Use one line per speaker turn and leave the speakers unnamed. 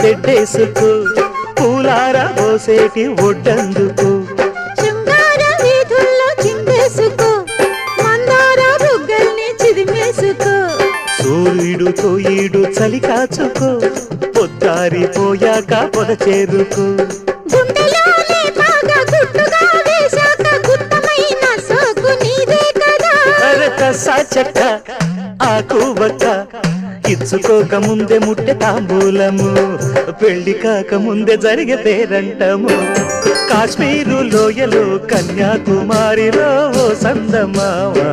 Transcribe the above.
తెడ్డేసుకో పూలార పోసేటి ఒడ్డందుకు
శృంగార వీధుల్లో చిందేసుకో మందార బుగ్గల్ని చిదిమేసుకో
సూర్యుడు తోయిడు చలి కాచుకో పొద్దారిపోయాక పొద చేరుకో
గుండెలోనే బాగా గుట్టుగా వేశాక గుత్తమైన సోకు నీదే కదా
సాచక్క ఆకు బక్క ఇచ్చుకోక ముందే ముట్టె తాంబూలము పెళ్లి కాక ముందే జరిగే పేరంటము కాశ్మీరు లోయలో కన్యాకుమారిలో ఓ సందమావా